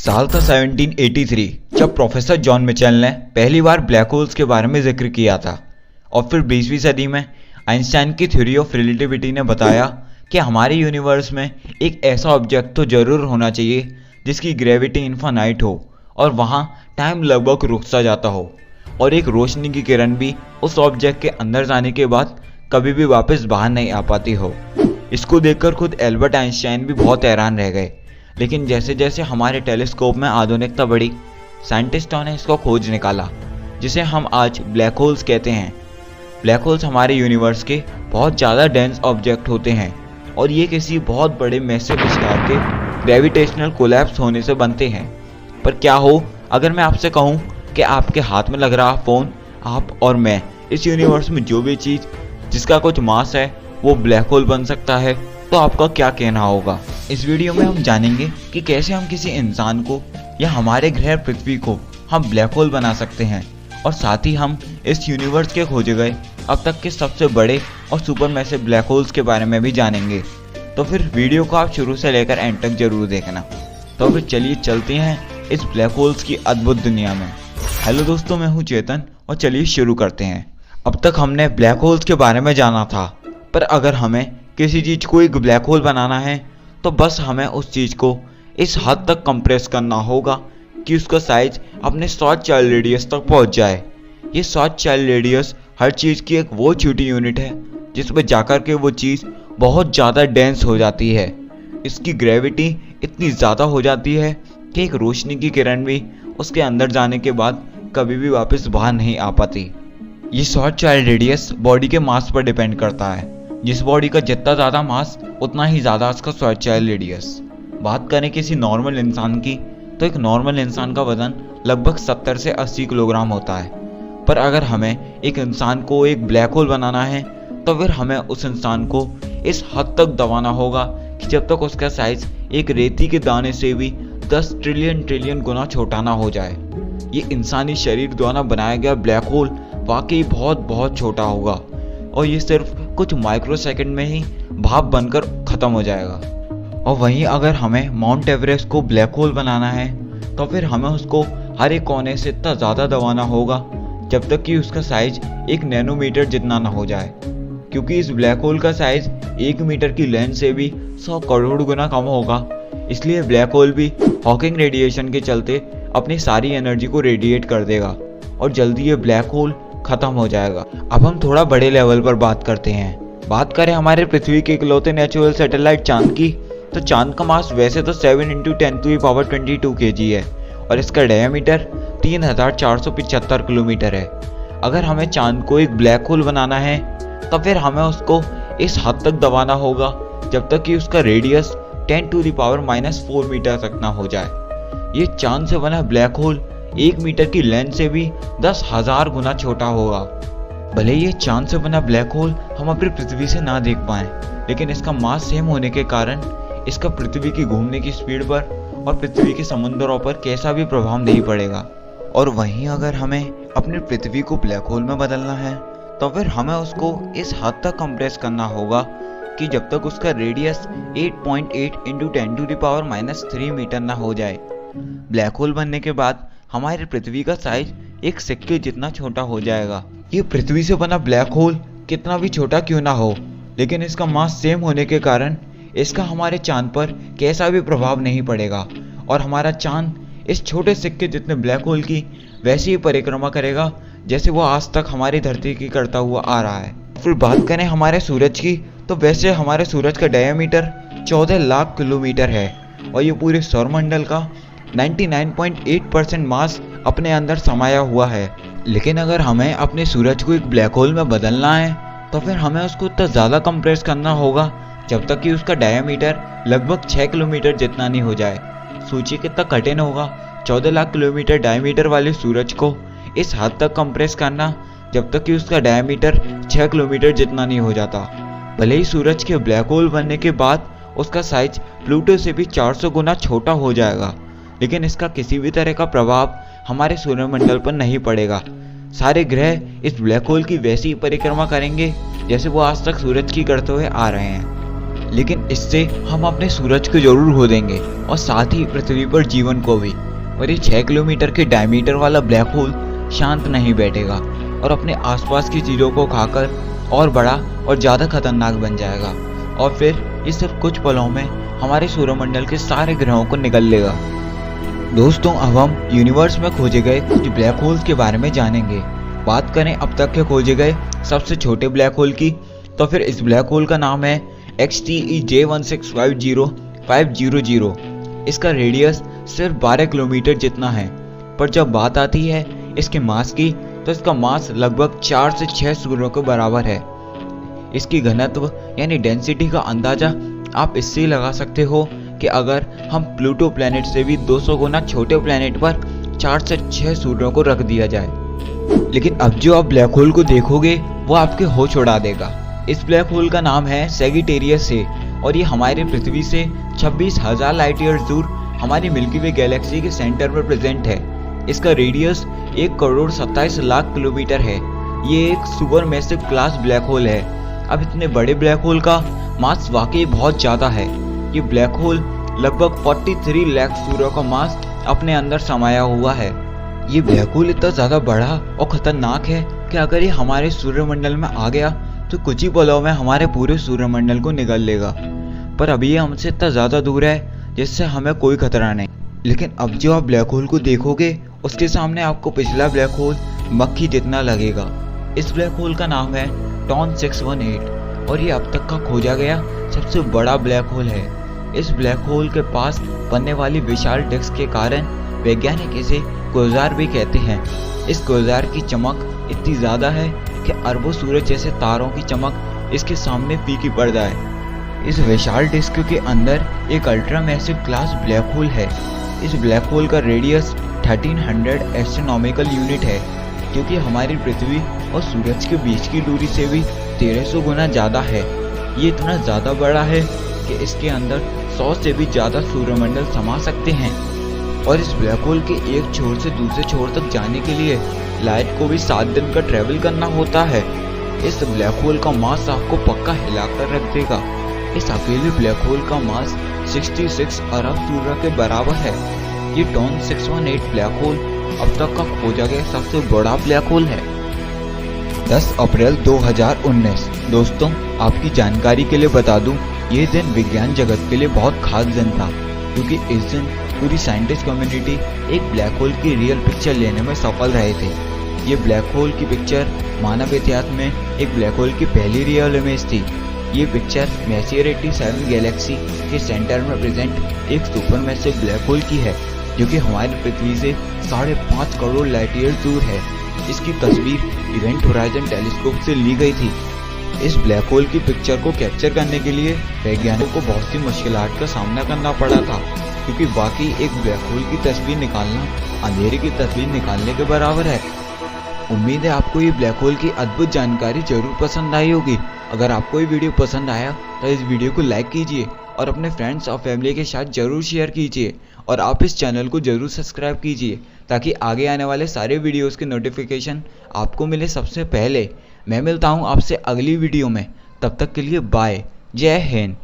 साल था 1783 जब प्रोफेसर जॉन मिचेल ने पहली बार ब्लैक होल्स के बारे में जिक्र किया था। और फिर 20वीं सदी में आइंस्टाइन की थ्योरी ऑफ रिलेटिविटी ने बताया कि हमारे यूनिवर्स में एक ऐसा ऑब्जेक्ट तो जरूर होना चाहिए जिसकी ग्रेविटी इन्फानाइट हो और वहाँ टाइम लगभग रुक सा जाता हो और एक रोशनी की किरण भी उस ऑब्जेक्ट के अंदर जाने के बाद कभी भी वापस बाहर नहीं आ पाती हो। इसको देखकर खुद एल्बर्ट आइंस्टाइन भी बहुत हैरान रह गए। लेकिन जैसे जैसे हमारे टेलीस्कोप में आधुनिकता बढ़ी, साइंटिस्टों ने इसको खोज निकाला जिसे हम आज ब्लैक होल्स कहते हैं। ब्लैक होल्स हमारे यूनिवर्स के बहुत ज़्यादा डेंस ऑब्जेक्ट होते हैं और ये किसी बहुत बड़े मैसिव स्टार के ग्रेविटेशनल कोलैप्स होने से बनते हैं। पर क्या हो अगर मैं आपसे कहूँ कि आपके हाथ में लग रहा फ़ोन, आप और मैं, इस यूनिवर्स में जो भी चीज़ जिसका कुछ मास है वो ब्लैक होल बन सकता है, तो आपका क्या कहना होगा। इस वीडियो में हम जानेंगे कि कैसे हम किसी इंसान को या हमारे ग्रह पृथ्वी को हम ब्लैक होल बना सकते हैं और साथ ही हम इस यूनिवर्स के खोजे गए अब तक के सबसे बड़े और सुपर मैसिव ब्लैक होल्स के बारे में भी जानेंगे। तो फिर वीडियो को आप शुरू से लेकर एंड तक जरूर देखना। तो फिर चलिए चलते हैं इस ब्लैक होल्स की अद्भुत दुनिया में। हेलो दोस्तों, मैं हूँ चेतन और चलिए शुरू करते हैं। अब तक हमने ब्लैक होल्स के बारे में जाना था, पर अगर हमें किसी चीज़ को एक ब्लैक होल बनाना है तो बस हमें उस चीज़ को इस हद तक कंप्रेस करना होगा कि उसका साइज अपने शॉर्ट चाइल्ड रेडियस तक पहुंच जाए। ये शॉर्ट चाइल्ड रेडियस हर चीज़ की एक वो छोटी यूनिट है जिसमें जाकर के वो चीज़ बहुत ज़्यादा डेंस हो जाती है। इसकी ग्रेविटी इतनी ज़्यादा हो जाती है कि एक रोशनी की किरण भी उसके अंदर जाने के बाद कभी भी वापस बाहर नहीं आ पाती। ये शॉर्ट चाइल्ड रेडियस बॉडी के मास पर डिपेंड करता है। जिस बॉडी का जितना ज़्यादा मास उतना ही ज़्यादा उसका शॉर्ट चाइल्ड रेडियस। बात करें किसी नॉर्मल इंसान की तो एक नॉर्मल इंसान का वजन लगभग 70 से 80 किलोग्राम होता है। पर अगर हमें एक इंसान को एक ब्लैक होल बनाना है तो फिर हमें उस इंसान को इस हद तक दबाना होगा कि जब तक उसका साइज एक रेती के दाने से भी 10 ट्रिलियन गुना छोटा ना हो जाए। ये इंसानी शरीर द्वारा बनाया गया ब्लैक होल वाकई बहुत छोटा होगा और ये सिर्फ कुछ माइक्रोसेकंड में ही भाप बनकर ख़त्म हो जाएगा। और वहीं अगर हमें माउंट एवरेस्ट को ब्लैक होल बनाना है तो फिर हमें उसको हर एक कोने से इतना ज़्यादा दबाना होगा जब तक कि उसका साइज 1 नैनोमीटर जितना ना हो जाए, क्योंकि इस ब्लैक होल का साइज 1 मीटर की लेंथ से भी 100 करोड़ गुना कम होगा। इसलिए ब्लैक होल भी हॉकिंग रेडिएशन के चलते अपनी सारी एनर्जी को रेडिएट कर देगा और जल्दी ये ब्लैक होल ख़त्म हो जाएगा। अब हम थोड़ा बड़े लेवल पर बात करते हैं। बात करें हमारे पृथ्वी के इकलौते नेचुरल सैटेलाइट चांद की, तो चांद का मास वैसे तो 7 × 10⁻22 kg है और इसका डायमीटर 3475 किलोमीटर है। अगर हमें चांद को एक ब्लैक होल बनाना है तो फिर हमें उसको इस हद तक दबाना होगा जब तक कि उसका रेडियस 10⁻⁻4 मीटर तक ना हो जाए। ये चांद से बना ब्लैक होल 1 मीटर की लेंथ से भी 10,000 गुना छोटा होगा। भले ये चांद से बना ब्लैक होल हम अपनी पृथ्वी से ना देख पाएं, लेकिन इसका मास सेम होने के कारण इसका पृथ्वी की घूमने की स्पीड पर और पृथ्वी के समुद्रों पर कैसा भी प्रभाव नहीं पड़ेगा। और वहीं अगर हमें अपनी पृथ्वी को ब्लैक होल में बदलना है तो फिर हमें उसको इस हद तक कंप्रेस करना होगा कि जब तक उसका रेडियस 8.8 × 10⁻³ मीटर ना हो जाए। ब्लैक होल बनने के बाद हमारी पृथ्वी का साइज एक सिक्के जितना छोटा हो जाएगा। ये पृथ्वी से बना ब्लैक होल कितना भी छोटा क्यों ना हो, लेकिन इसका मास सेम होने के कारण इसका हमारे चांद पर कैसा भी प्रभाव नहीं पड़ेगा और हमारा चांद इस छोटे सिक्के जितने ब्लैक होल की वैसी ही परिक्रमा करेगा जैसे वो आज तक हमारी धरती की करता हुआ आ रहा है। फिर बात करें हमारे सूरज की, तो वैसे हमारे सूरज का डायमीटर 14 लाख किलोमीटर है और ये पूरे सौरमंडल का 99.8% मास अपने अंदर समाया हुआ है। लेकिन अगर हमें अपने सूरज को एक ब्लैक होल में बदलना है तो फिर हमें उसको इतना ज़्यादा कंप्रेस करना होगा जब तक कि उसका डायमीटर लगभग 6 किलोमीटर जितना नहीं हो जाए। सोचिए कितना कठिन होगा 14 लाख किलोमीटर डायमीटर वाले सूरज को इस हद तक कंप्रेस करना जब तक कि उसका डायमीटर 6 किलोमीटर जितना नहीं हो जाता। भले ही सूरज के ब्लैक होल बनने के बाद उसका साइज प्लूटो से भी 400 गुना छोटा हो जाएगा, लेकिन इसका किसी भी तरह का प्रभाव हमारे सूर्यमंडल पर नहीं पड़ेगा। सारे ग्रह इस ब्लैक होल की वैसी ही परिक्रमा करेंगे जैसे वो आज तक सूरज की करते हुए आ रहे हैं। लेकिन इससे हम अपने सूरज को जरूर खो देंगे और साथ ही पृथ्वी पर जीवन को भी। और ये 6 किलोमीटर के डायमीटर वाला ब्लैक होल शांत नहीं बैठेगा और अपने आसपास की चीज़ों को खाकर और बड़ा और ज़्यादा खतरनाक बन जाएगा, और फिर ये सिर्फ कुछ पलों में हमारे सूर्यमंडल के सारे ग्रहों को निगल लेगा। दोस्तों, अब हम यूनिवर्स में खोजे गए कुछ ब्लैक होल्स के बारे में जानेंगे। बात करें अब तक के खोजे गए सबसे छोटे ब्लैक होल की, तो फिर इस ब्लैक होल का नाम है XTE J1650500। इसका रेडियस सिर्फ 12 किलोमीटर जितना है, पर जब बात आती है इसके मास की, तो इसका मास लगभग 4 से 6 सूर्यों के बराबर है। इसकी घनत्व यानी डेंसिटी का अंदाजा आप इससे ही लगा सकते हो कि अगर हम प्लूटो प्लैनेट से भी 200 गुना छोटे प्लैनेट पर 4 से 6 सूर्यों को रख दिया जाए। लेकिन अब जो आप ब्लैक होल को देखोगे वो आपके होश उड़ा देगा। इस ब्लैक होल का नाम है सैजिटेरियस ए, और ये हमारे पृथ्वी से 26,000 लाइट ईयर्स दूर हमारी मिल्की वे गैलेक्सी के सेंटर में प्रेजेंट है। इसका रेडियस 1,27,00,000 किलोमीटर है। ये एक super massive class black hole है। अब इतने बड़े ब्लैक होल का मास वाकई बहुत ज़्यादा है। ये ब्लैक होल लगभग 43 लाख सूर्यों का मास अपने अंदर समाया हुआ है। ये ब्लैक होल इतना ज़्यादा बड़ा और ख़तरनाक है कि अगर ये हमारे सूर्यमंडल में आ गया तो कुछ ही पलों में हमारे पूरे सूर्यमंडल को निगल लेगा। पर अभी ये हमसे इतना ज़्यादा दूर है जिससे हमें कोई खतरा नहीं। लेकिन अब जो आप ब्लैक होल को देखोगे उसके सामने आपको पिछला ब्लैक होल मक्खी जितना लगेगा। इस ब्लैक होल का नाम है टॉन 618 और ये अब तक का खोजा गया सबसे बड़ा ब्लैक होल है। इस ब्लैक होल के पास बनने वाली विशाल डिस्क के कारण वैज्ञानिक इसे क्वाज़ार भी कहते हैं। इस क्वाज़ार की चमक इतनी ज़्यादा है कि अरबों सूरज जैसे तारों की चमक इसके सामने फीकी पड़ जाए। इस विशाल डिस्क के अंदर एक ultra massive class black hole है। इस ब्लैक होल का रेडियस 1300 एस्ट्रोनॉमिकल यूनिट है, जो कि हमारी पृथ्वी और सूरज के बीच की दूरी से भी 1300 गुना ज़्यादा है। ये इतना ज़्यादा बड़ा है कि इसके अंदर 100 से भी ज़्यादा सूर्यमंडल समा सकते हैं। और इस ब्लैक होल के एक छोर से दूसरे छोर तक जाने के लिए लाइट को भी 7 दिन का ट्रैवल करना होता है। इस ब्लैक होल का मास आपको पक्का हिलाकर रख देगा। इस अकेले ब्लैक होल का मास 66 अरब सूर्य के बराबर है। ये टॉन 618 ब्लैक होल अब तक का खोजा गया सबसे बड़ा ब्लैक होल है। 10 अप्रैल 2019। दोस्तों, आपकी जानकारी के लिए बता दूं, ये दिन विज्ञान जगत के लिए बहुत खास दिन था, क्योंकि इस दिन पूरी साइंटिस्ट कम्युनिटी एक ब्लैक होल की रियल पिक्चर लेने में सफल रहे थे। ये ब्लैक होल की पिक्चर मानव इतिहास में एक ब्लैक होल की पहली रियल इमेज थी। ये पिक्चर मैसियर 87 गैलेक्सी के सेंटर में प्रेजेंट एक सुपर मैसिव ब्लैक होल की है, जो कि हमारी पृथ्वी से 5.5 करोड़ लाइट ईयर दूर है। इसकी तस्वीर इवेंट होराइजन टेलीस्कोप से ली गई थी। इस ब्लैक होल की पिक्चर को कैप्चर करने के लिए वैज्ञानिकों को बहुत सी मुश्किलात का सामना करना पड़ा था, क्योंकि वाकई एक ब्लैक होल की तस्वीर निकालना अंधेरे की तस्वीर निकालने के बराबर है। उम्मीद है आपको ये ब्लैक होल की अद्भुत जानकारी जरूर पसंद आई होगी। अगर आपको ये वीडियो पसंद आया तो इस वीडियो को लाइक कीजिए और अपने फ्रेंड्स और फैमिली के साथ जरूर शेयर कीजिए, और आप इस चैनल को जरूर सब्सक्राइब कीजिए ताकि आगे आने वाले सारे वीडियोस के नोटिफिकेशन आपको मिले सबसे पहले। मैं मिलता हूँ आपसे अगली वीडियो में, तब तक के लिए बाय। जय हिंद।